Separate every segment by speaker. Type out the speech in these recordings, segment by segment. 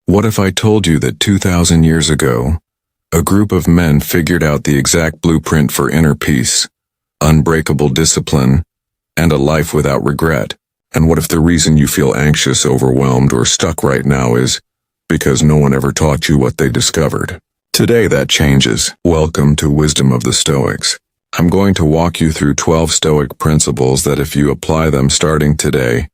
Speaker 1: What if I told you that 2,000 years ago, a group of men figured out the exact blueprint for inner peace, unbreakable discipline, and a life without regret? And what if the reason you feel anxious, overwhelmed, or stuck right now is because no one ever taught you what they discovered? Today that changes. Welcome to Wisdom of the Stoics. I'm going to walk you through 12 Stoic principles that, if you apply them starting today,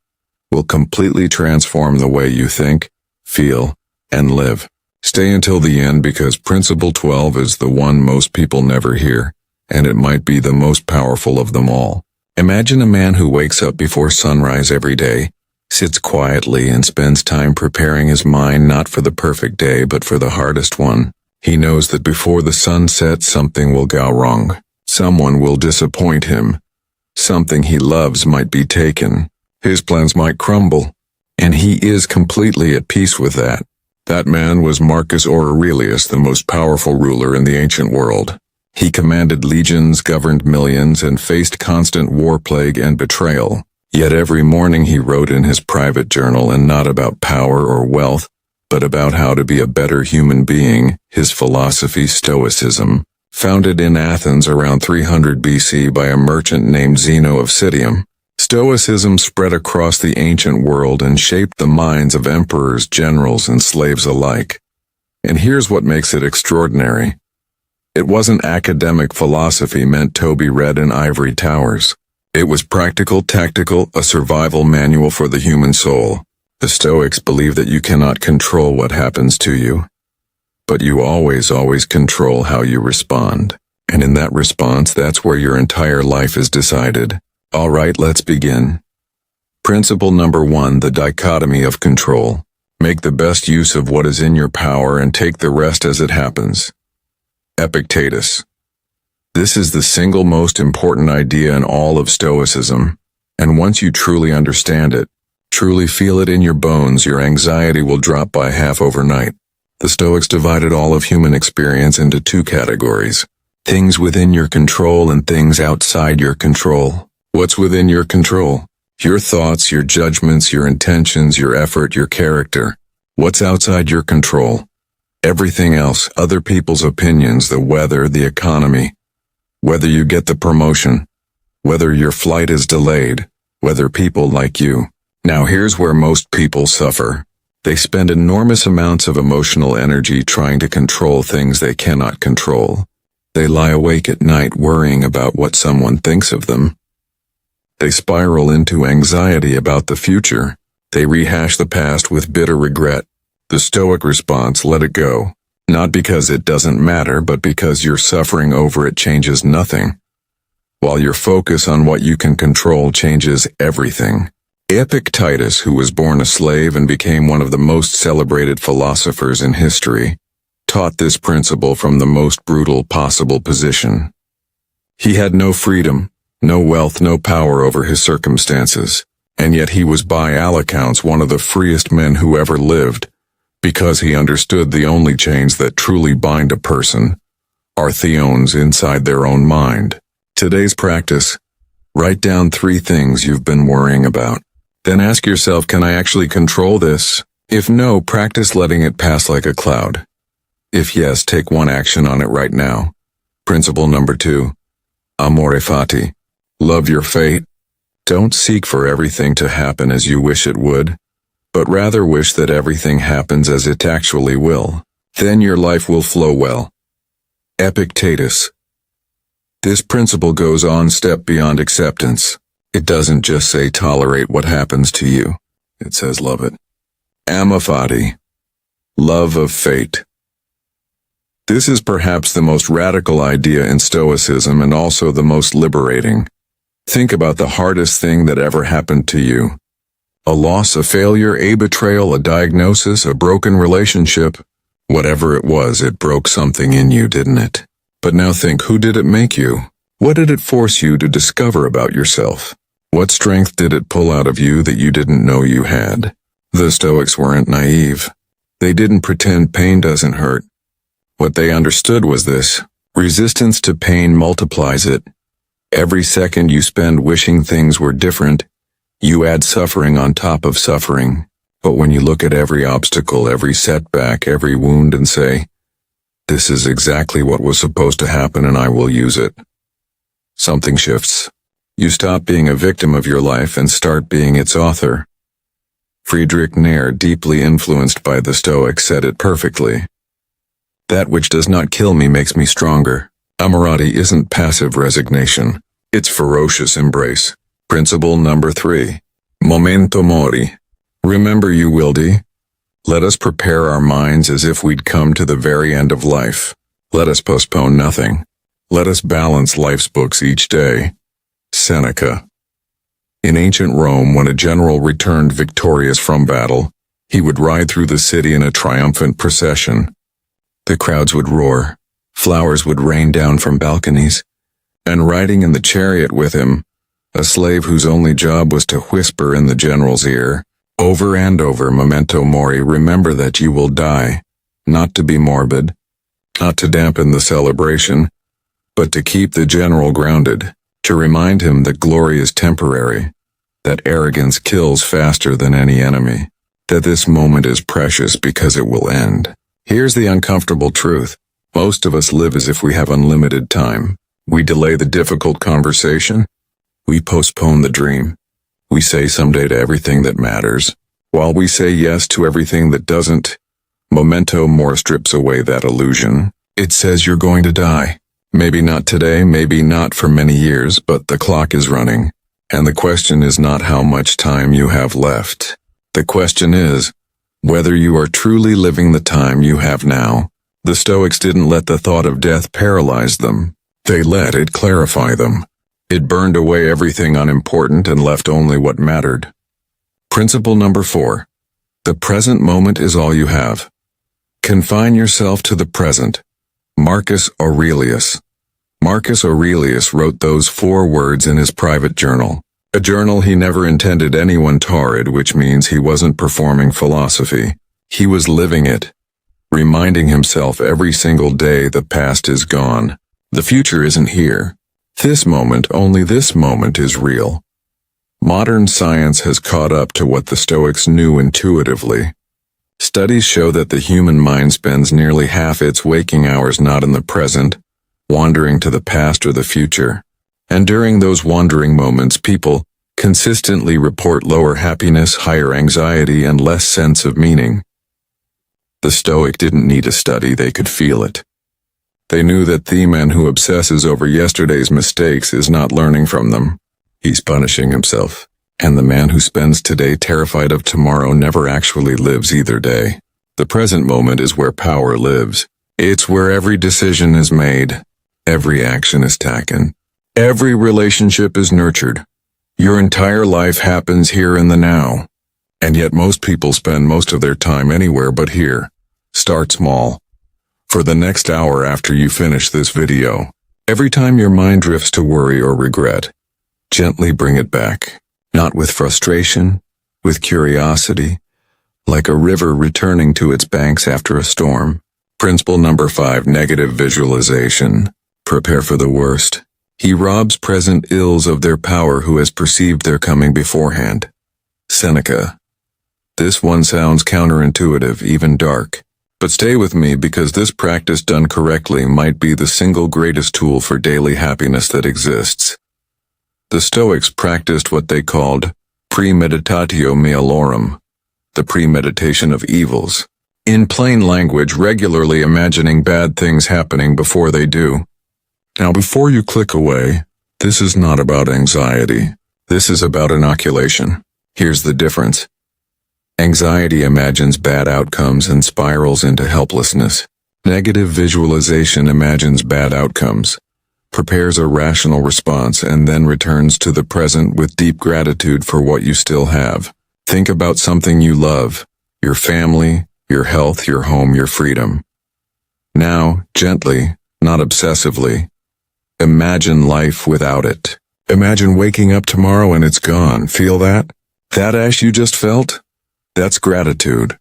Speaker 1: will completely transform the way you think, feel, and live. Stay until the end, because Principle 12 is the one most people never hear, and it might be the most powerful of them all. Imagine a man who wakes up before sunrise every day, sits quietly and spends time preparing his mind not for the perfect day but for the hardest one. He knows that before the sun sets something will go wrong. Someone will disappoint him. Something he loves might be taken. His plans might crumble. And he is completely at peace with that. That man was Marcus Aurelius, the most powerful ruler in the ancient world. He commanded legions, governed millions, and faced constant war, plague, and betrayal. Yet every morning he wrote in his private journal, and not about power or wealth, but about how to be a better human being. His philosophy, Stoicism, founded in Athens around 300 BC by a merchant named Zeno of Citium. Stoicism spread across the ancient world and shaped the minds of emperors, generals, and slaves alike. And here's what makes it extraordinary. It wasn't academic philosophy meant to be read in ivory towers. It was practical, tactical, a survival manual for the human soul. The Stoics believe that you cannot control what happens to you, but you always control how you respond. And in that response, that's where your entire life is decided. All right, let's begin. Principle number 1, the dichotomy of control. Make the best use of what is in your power and take the rest as it happens. Epictetus. This is the single most important idea in all of Stoicism, and once you truly understand it, truly feel it in your bones, your anxiety will drop by half overnight. The Stoics divided all of human experience into two categories: things within your control and things outside your control. What's within your control? Your thoughts, your judgments, your intentions, your effort, your character. What's outside your control? Everything else, other people's opinions, the weather, the economy, whether you get the promotion, whether your flight is delayed, whether people like you. Now here's where most people suffer. They spend enormous amounts of emotional energy trying to control things they cannot control. They lie awake at night worrying about what someone thinks of them. They spiral into anxiety about the future. They rehash the past with bitter regret. The Stoic response: let it go. Not because it doesn't matter, but because your suffering over it changes nothing, while your focus on what you can control changes everything. Epictetus, who was born a slave and became one of the most celebrated philosophers in history, taught this principle from the most brutal possible position. He had no freedom, no wealth, no power over his circumstances, and yet he was by all accounts one of the freest men who ever lived, because he understood the only chains that truly bind a person are theons inside their own mind. Today's practice: write down 3 things you've been worrying about. Then ask yourself, can I actually control this? If no, practice letting it pass like a cloud. If yes, take one action on it right now. Principle number 2, amore fati. Love your fate. Don't seek for everything to happen as you wish it would, but rather wish that everything happens as it actually will. Then your life will flow well. Epictetus. This principle goes on step beyond acceptance. It doesn't just say tolerate what happens to you. It says love it. Amore fati. Love of fate. This is perhaps the most radical idea in Stoicism and also the most liberating. Think about the hardest thing that ever happened to you. A loss, a failure, a betrayal, a diagnosis, a broken relationship. Whatever it was, it broke something in you, didn't it? But now think, who did it make you? What did it force you to discover about yourself? What strength did it pull out of you that you didn't know you had? The Stoics weren't naive. They didn't pretend pain doesn't hurt. What they understood was this: resistance to pain multiplies it. Every second you spend wishing things were different, you add suffering on top of suffering. But when you look at every obstacle, every setback, every wound and say, "This is exactly what was supposed to happen and I will use it," something shifts. You stop being a victim of your life and start being its author. Friedrich Nietzsche, deeply influenced by the Stoics, said it perfectly. "That which does not kill me makes me stronger." Amorati isn't passive resignation. It's ferocious embrace. Principle number 3. Memento mori. Remember, you wildy. Let us prepare our minds as if we'd come to the very end of life. Let us postpone nothing. Let us balance life's books each day. Seneca. In ancient Rome, when a general returned victorious from battle, he would ride through the city in a triumphant procession. The crowds would roar, flowers would rain down from balconies, and riding in the chariot with him, a slave whose only job was to whisper in the general's ear, over and over, "Memento mori, remember that you will die," not to be morbid, not to dampen the celebration, but to keep the general grounded, to remind him that glory is temporary, that arrogance kills faster than any enemy, that this moment is precious because it will end. Here's the uncomfortable truth. Most of us live as if we have unlimited time. We delay the difficult conversation. We postpone the dream. We say someday to everything that matters, while we say yes to everything that doesn't. Memento mori strips away that illusion. It says you're going to die. Maybe not today, maybe not for many years, but the clock is running. And the question is not how much time you have left. The question is whether you are truly living the time you have now. The Stoics didn't let the thought of death paralyze them. They let it clarify them. It burned away everything unimportant and left only what mattered. Principle number 4. The present moment is all you have. Confine yourself to the present. Marcus Aurelius. Marcus Aurelius wrote those 4 words in his private journal. A journal he never intended anyone to read, which means he wasn't performing philosophy. He was living it, reminding himself every single day the past is gone. The future isn't here. This moment, only this moment, is real. Modern science has caught up to what the Stoics knew intuitively. Studies show that the human mind spends nearly half its waking hours not in the present, wandering to the past or the future. And during those wandering moments, people consistently report lower happiness, higher anxiety, and less sense of meaning. The Stoic didn't need a study, they could feel it. They knew that the man who obsesses over yesterday's mistakes is not learning from them. He's punishing himself. And the man who spends today terrified of tomorrow never actually lives either day. The present moment is where power lives. It's where every decision is made. Every action is taken. Every relationship is nurtured. Your entire life happens here in the now. And yet most people spend most of their time anywhere but here. Start small. For the next hour after you finish this video, every time your mind drifts to worry or regret, gently bring it back. Not with frustration, with curiosity, like a river returning to its banks after a storm. Principle number 5. Negative visualization. Prepare for the worst. He robs present ills of their power who has perceived their coming beforehand. Seneca. This one sounds counterintuitive, even dark. But stay with me, because this practice done correctly might be the single greatest tool for daily happiness that exists. The Stoics practiced what they called premeditatio malorum, the premeditation of evils. In plain language, regularly imagining bad things happening before they do. Now, before you click away, this is not about anxiety. This is about inoculation. Here's the difference. Anxiety imagines bad outcomes and spirals into helplessness. Negative visualization imagines bad outcomes, prepares a rational response, and then returns to the present with deep gratitude for what you still have. Think about something you love, your family, your health, your home, your freedom. Now, gently, not obsessively, imagine life without it. Imagine waking up tomorrow and it's gone. Feel that? That ash you just felt? That's gratitude.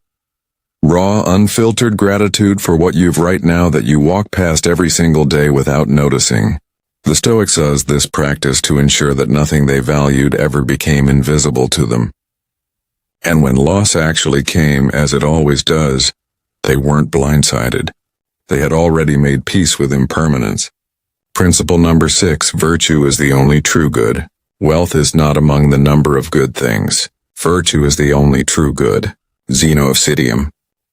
Speaker 1: Raw, unfiltered gratitude for what you've right now that you walk past every single day without noticing. The Stoics used this practice to ensure that nothing they valued ever became invisible to them. And when loss actually came, as it always does, they weren't blindsided. They had already made peace with impermanence. Principle number 6, virtue is the only true good. Wealth is not among the number of good things. Virtue is the only true good. Zeno of Citium.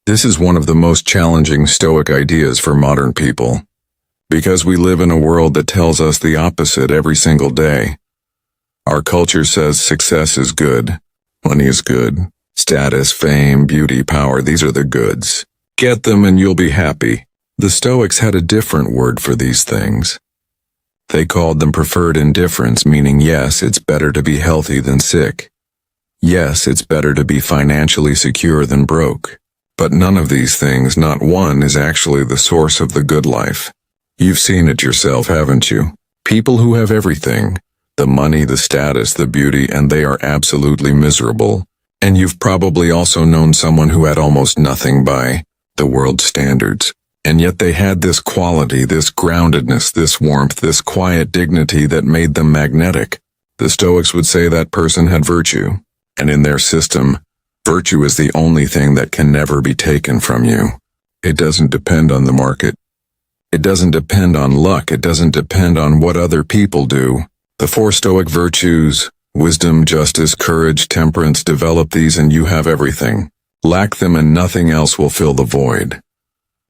Speaker 1: This is one of the most challenging Stoic ideas for modern people, because we live in a world that tells us the opposite every single day. Our culture says success is good, money is good, status, fame, beauty, power, these are the goods. Get them and you'll be happy. The Stoics had a different word for these things. They called them preferred indifference, meaning yes, it's better to be healthy than sick. Yes, it's better to be financially secure than broke. But none of these things, not one, is actually the source of the good life. You've seen it yourself, haven't you? People who have everything, the money, the status, the beauty, and they are absolutely miserable. And you've probably also known someone who had almost nothing by the world's standards. And yet they had this quality, this groundedness, this warmth, this quiet dignity that made them magnetic. The Stoics would say that person had virtue. And in their system, virtue is the only thing that can never be taken from you. It doesn't depend on the market. It doesn't depend on luck. It doesn't depend on what other people do. The 4 Stoic virtues, wisdom, justice, courage, temperance, develop these and you have everything. Lack them and nothing else will fill the void.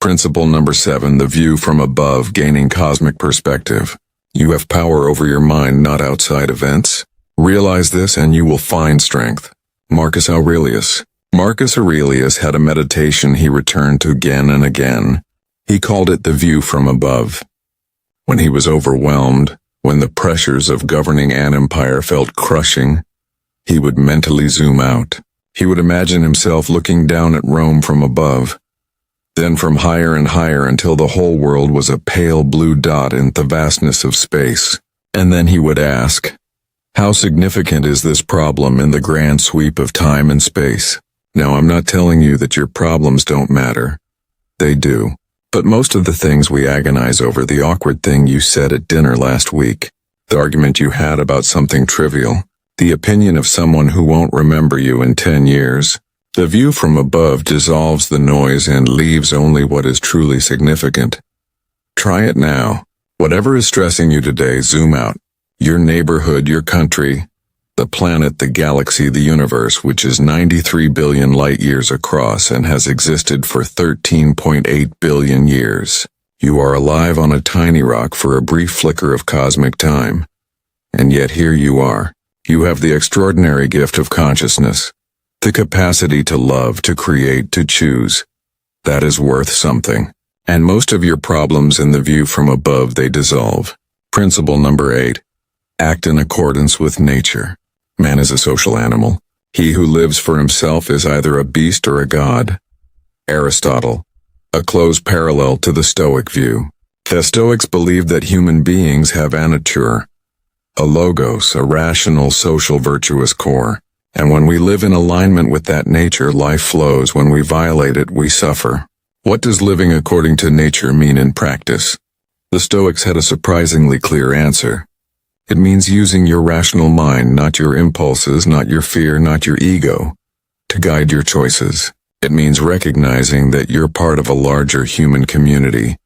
Speaker 1: Principle number 7, the view from above, gaining cosmic perspective. You have power over your mind, not outside events. Realize this and you will find strength. Marcus Aurelius. Marcus Aurelius had a meditation he returned to again and again. He called it the view from above. When he was overwhelmed, when the pressures of governing an empire felt crushing, he would mentally zoom out. He would imagine himself looking down at Rome from above, then from higher and higher until the whole world was a pale blue dot in the vastness of space. And then he would ask, how significant is this problem in the grand sweep of time and space? Now, I'm not telling you that your problems don't matter. They do. But most of the things we agonize over, the awkward thing you said at dinner last week, the argument you had about something trivial, the opinion of someone who won't remember you in 10 years, the view from above dissolves the noise and leaves only what is truly significant. Try it now. Whatever is stressing you today, zoom out. Your neighborhood, your country, the planet, the galaxy, the universe, which is 93 billion light years across and has existed for 13.8 billion years. You are alive on a tiny rock for a brief flicker of cosmic time. And yet here you are. You have the extraordinary gift of consciousness. The capacity to love, to create, to choose. That is worth something. And most of your problems in the view from above, they dissolve. Principle number 8. Act in accordance with nature. Man is a social animal. He who lives for himself is either a beast or a god. Aristotle. A close parallel to the Stoic view. The Stoics believed that human beings have a nature, a logos, a rational, social, virtuous core. And when we live in alignment with that nature, life flows. When we violate it, we suffer. What does living according to nature mean in practice? The Stoics had a surprisingly clear answer. It means using your rational mind, not your impulses, not your fear, not your ego, to guide your choices. It means recognizing that you're part of a larger human community,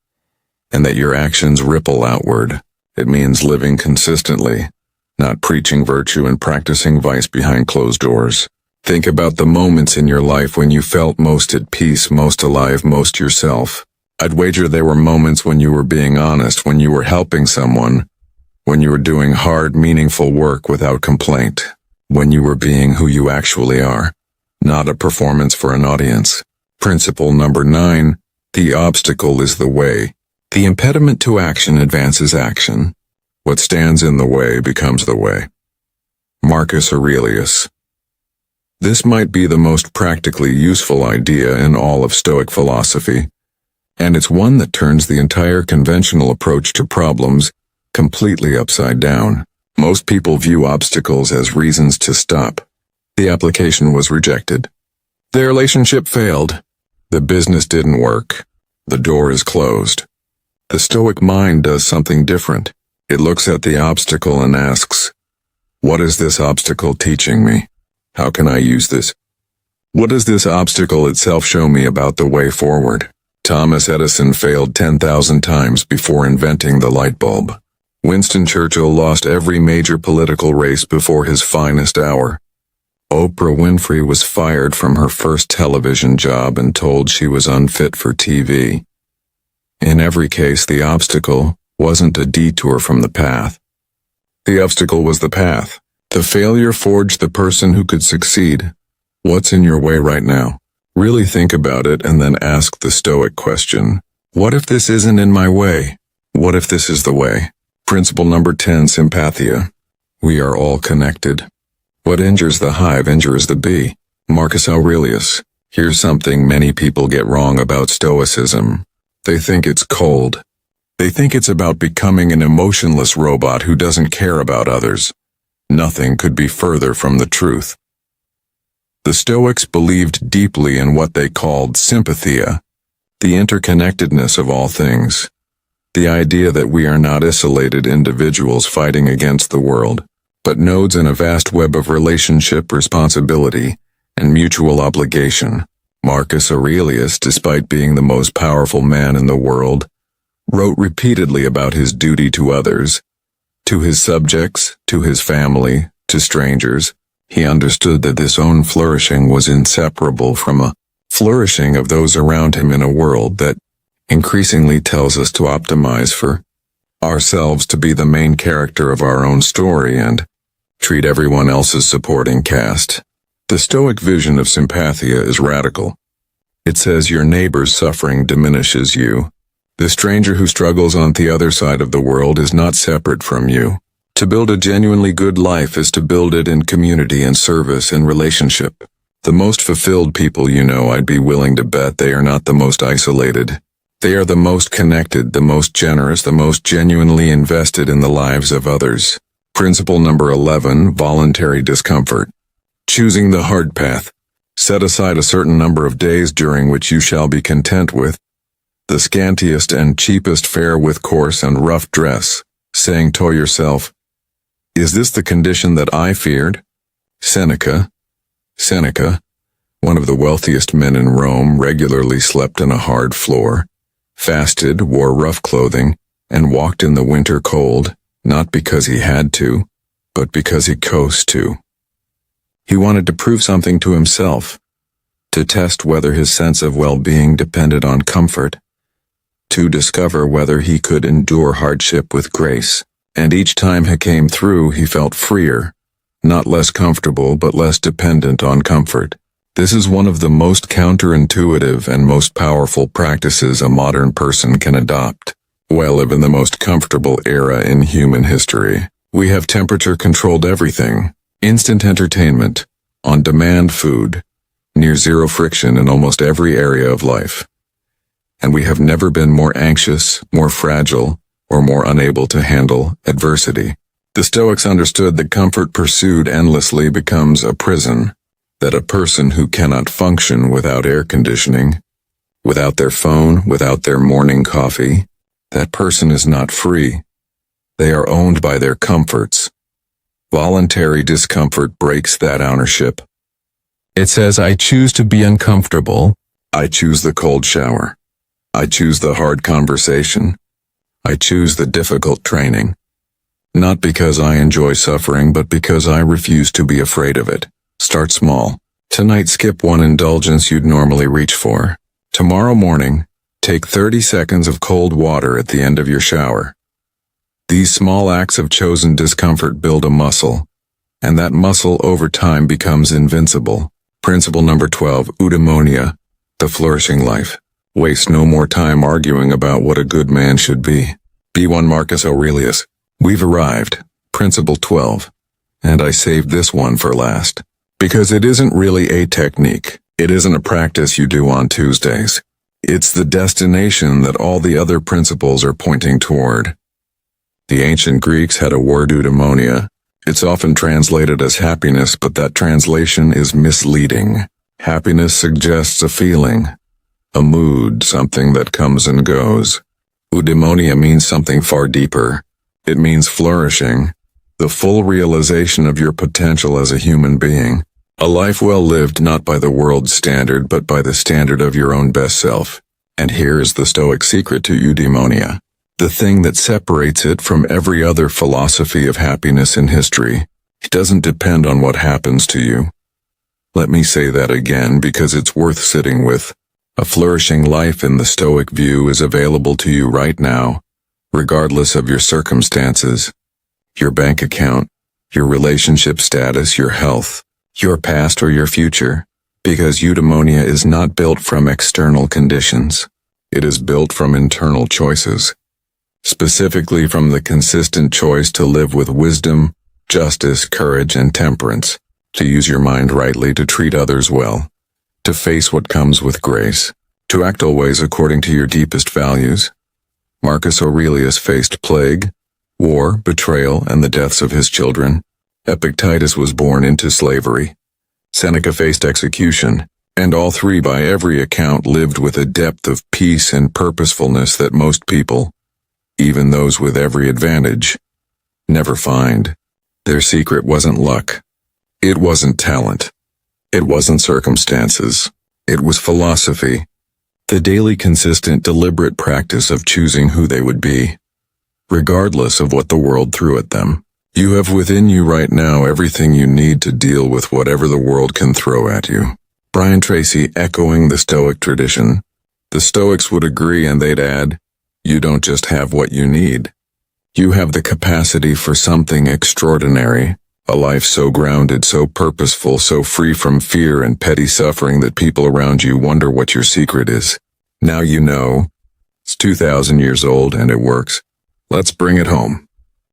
Speaker 1: and that your actions ripple outward. It means living consistently, not preaching virtue and practicing vice behind closed doors. Think about the moments in your life when you felt most at peace, most alive, most yourself. I'd wager there were moments when you were being honest, when you were helping someone, when you were doing hard, meaningful work without complaint, when you were being who you actually are, not a performance for an audience. Principle number 9, the obstacle is the way. The impediment to action advances action. What stands in the way becomes the way. Marcus Aurelius. This might be the most practically useful idea in all of Stoic philosophy, and it's one that turns the entire conventional approach to problems completely upside down. Most people view obstacles as reasons to stop. The application was rejected. The relationship failed. The business didn't work. The door is closed. The Stoic mind does something different. It looks at the obstacle and asks, what is this obstacle teaching me? How can I use this? What does this obstacle itself show me about the way forward? Thomas Edison failed 10,000 times before inventing the light bulb. Winston Churchill lost every major political race before his finest hour. Oprah Winfrey was fired from her first television job and told she was unfit for TV. In every case, the obstacle wasn't a detour from the path. The obstacle was the path. The failure forged the person who could succeed. What's in your way right now? Really think about it and then ask the Stoic question. What if this isn't in my way? What if this is the way? Principle number 10, sympathia. We are all connected. What injures the hive injures the bee. Marcus Aurelius. Here's something many people get wrong about Stoicism. They think it's cold. They think it's about becoming an emotionless robot who doesn't care about others. Nothing could be further from the truth. The Stoics believed deeply in what they called sympathia, the interconnectedness of all things, the idea that we are not isolated individuals fighting against the world, but nodes in a vast web of relationship, responsibility, and mutual obligation. Marcus Aurelius, despite being the most powerful man in the world, wrote repeatedly about his duty to others, to his subjects, to his family, to strangers. He understood that this own flourishing was inseparable from a flourishing of those around him in a world that increasingly tells us to optimize for ourselves, to be the main character of our own story and treat everyone else as supporting cast. The Stoic vision of sympathia is radical. It says your neighbor's suffering diminishes you. The stranger who struggles on the other side of the world is not separate from you. To build a genuinely good life is to build it in community and service and relationship. The most fulfilled people you know, I'd be willing to bet they are not the most isolated. They are the most connected, the most generous, the most genuinely invested in the lives of others. Principle number 11, voluntary discomfort. Choosing the hard path. Set aside a certain number of days during which you shall be content with the scantiest and cheapest fare with coarse and rough dress, saying to yourself, is this the condition that I feared? Seneca, one of the wealthiest men in Rome, regularly slept on a hard floor, fasted, wore rough clothing, and walked in the winter cold, not because he had to, but because he chose to. He wanted to prove something to himself, to test whether his sense of well-being depended on comfort, to discover whether he could endure hardship with grace. And each time he came through, he felt freer, not less comfortable, but less dependent on comfort. This is one of the most counterintuitive and most powerful practices a modern person can adopt. While live in the most comfortable era in human history, we have temperature-controlled everything, instant entertainment, on-demand food, near zero friction in almost every area of life. And we have never been more anxious, more fragile, or more unable to handle adversity. The Stoics understood that comfort pursued endlessly becomes a prison, that a person who cannot function without air conditioning, without their phone, without their morning coffee, that person is not free. They are owned by their comforts. Voluntary discomfort breaks that ownership. It says, I choose to be uncomfortable. I choose the cold shower. I choose the hard conversation. I choose the difficult training. Not because I enjoy suffering, but because I refuse to be afraid of it. Start small. Tonight, skip one indulgence you'd normally reach for. Tomorrow morning, take 30 seconds of cold water at the end of your shower. These small acts of chosen discomfort build a muscle, and that muscle over time becomes invincible. Principle number 12, eudaimonia, the flourishing life. Waste no more time arguing about what a good man should be. Be one Marcus Aurelius. We've arrived. Principle 12. And I saved this one for last. Because it isn't really a technique. It isn't a practice you do on Tuesdays. It's the destination that all the other principles are pointing toward. The ancient Greeks had a word eudaimonia. It's often translated as happiness, but that translation is misleading. Happiness suggests a feeling, a mood, something that comes and goes. Eudaimonia means something far deeper. It means flourishing, the full realization of your potential as a human being. A life well lived not by the world's standard but by the standard of your own best self. And here is the Stoic secret to eudaimonia. The thing that separates it from every other philosophy of happiness in history. It doesn't depend on what happens to you. Let me say that again because it's worth sitting with. A flourishing life in the Stoic view is available to you right now, regardless of your circumstances, your bank account, your relationship status, your health, your past or your future, because eudaimonia is not built from external conditions. It is built from internal choices. Specifically from the consistent choice to live with wisdom, justice, courage, and temperance, to use your mind rightly, to treat others well, to face what comes with grace, to act always according to your deepest values. Marcus Aurelius faced plague, war, betrayal, and the deaths of his children. Epictetus was born into slavery. Seneca faced execution, and all three by every account lived with a depth of peace and purposefulness that most people, even those with every advantage, never find. Their secret wasn't luck. It wasn't talent. It wasn't circumstances. It was philosophy. The daily, consistent, deliberate practice of choosing who they would be, regardless of what the world threw at them. You have within you right now everything you need to deal with whatever the world can throw at you. Brian Tracy, echoing the Stoic tradition. The Stoics would agree, and they'd add, you don't just have what you need. You have the capacity for something extraordinary, a life so grounded, so purposeful, so free from fear and petty suffering that people around you wonder what your secret is. Now you know. It's 2,000 years old and it works. Let's bring it home.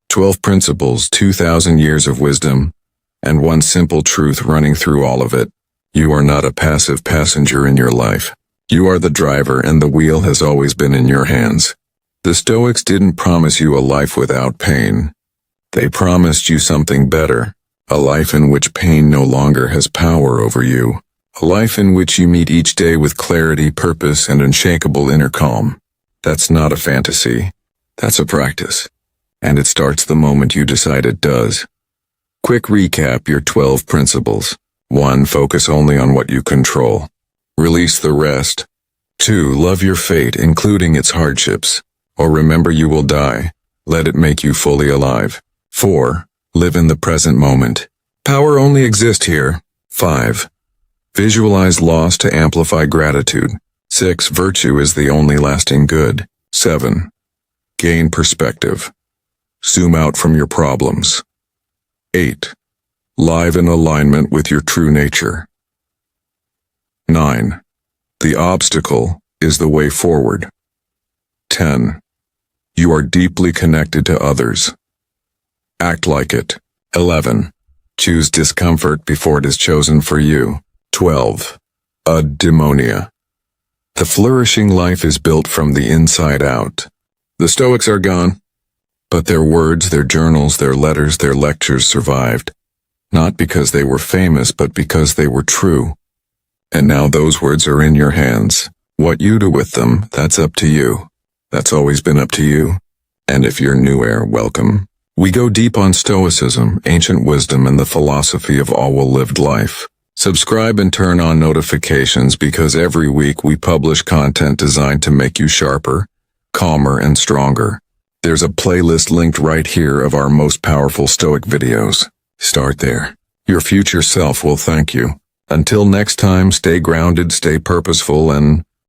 Speaker 1: 12 principles, 2,000 years of wisdom, and one simple truth running through all of it. You are not a passive passenger in your life. You are the driver, and the wheel has always been in your hands. The Stoics didn't promise you a life without pain. They promised you something better, a life in which pain no longer has power over you, a life in which you meet each day with clarity, purpose, and unshakable inner calm. That's not a fantasy. That's a practice. And it starts the moment you decide it does. Quick recap: your 12 principles. 1. Focus only on what you control. Release the rest. 2. Love your fate, including its hardships. Or remember you will die. Let it make you fully alive. 4. Live in the present moment. Power only exists here. 5. Visualize loss to amplify gratitude. 6. Virtue is the only lasting good. 7. Gain perspective. Zoom out from your problems. 8. Live in alignment with your true nature. 9. The obstacle is the way forward. 10. You are deeply connected to others. Act like it. 11. Choose discomfort before it is chosen for you. 12. Eudaimonia. The flourishing life is built from the inside out. The Stoics are gone, but their words, their journals, their letters, their lectures survived. Not because they were famous, but because they were true. And now those words are in your hands. What you do with them, that's up to you. That's always been up to you. And if you're new here, welcome. We go deep on Stoicism, ancient wisdom, and the philosophy of all well-lived life. Subscribe and turn on notifications because every week we publish content designed to make you sharper, calmer, and stronger. There's a playlist linked right here of our most powerful Stoic videos. Start there. Your future self will thank you. Until next time, stay grounded, stay purposeful, and